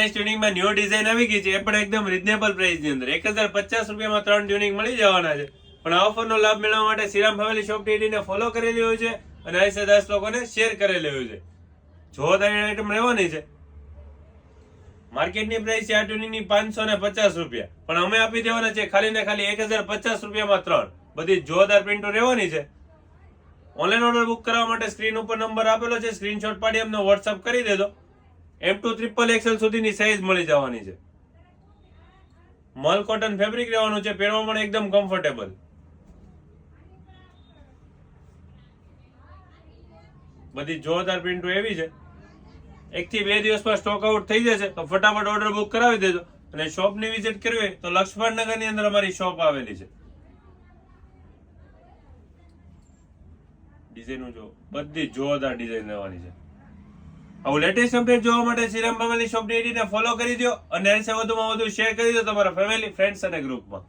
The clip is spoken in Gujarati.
ટ્યુનિંગમાં ન્યુ ડિઝાઇન આવી ગઈ છે, એ પણ એકદમ રીઝનેબલ પ્રાઇસ ની અંદર 1050 રૂપિયામાં 3 ટ્યુનિંગ મળી જવાના છે. પણ આ ઓફરનો લાભ મેળવવા માટે શ્રીરામ ફેમિલી શોપ ડીડીને ફોલો કરેલી હોય છે અને 10 લોકોને શેર કરેલી હોય છે. જો તારી આઈટમ રહેવાની છે, માર્કેટની પ્રાઇસ છે આ ટ્યુનિંગની 550 રૂપિયા, પણ અમે આપી દેવાના છે ખાલી ને ખાલી 1050 રૂપિયામાં 3. બધી જોરદાર પ્રિન્ટો રહેવાની છે. ઓનલાઈન ઓર્ડર બુક કરવા માટે સ્ક્રીન ઉપર નંબર આપેલો છે, સ્ક્રીનશોટ પાડી અમને વોટ્સઅપ કરી દેજો. M2 XXL સુધીની સાઈઝ મળી જવાની છે. મલ કોટન ફેબ્રિક રહેવાનું છે, પહેરવામાં પણ એકદમ કમ્ફર્ટેબલ. બધી જોરદાર પ્રિન્ટો એવી છે, 1 થી 2 દિવસમાં સ્ટોક આઉટ થઈ જશે, તો ફટાફટ ઓર્ડર બુક કરાવી દેજો. અને શોપની વિઝિટ કરવી હોય તો લક્ષ્મણ નગરની અંદર અમારી શોપ આવેલી છે. ડિઝાઇનો જો બધી જોરદાર ડિઝાઇન રહેવાની છે. આવું લેટેસ્ટ અપડેટ જોવા માટે શ્રીરામ ફેમિલી શોપ ડીડીને ફોલો કરી દો અને વધુમાં વધુ શેર કરી દો તમારા ફેમિલી, ફ્રેન્ડ્સ અને ગ્રુપમાં.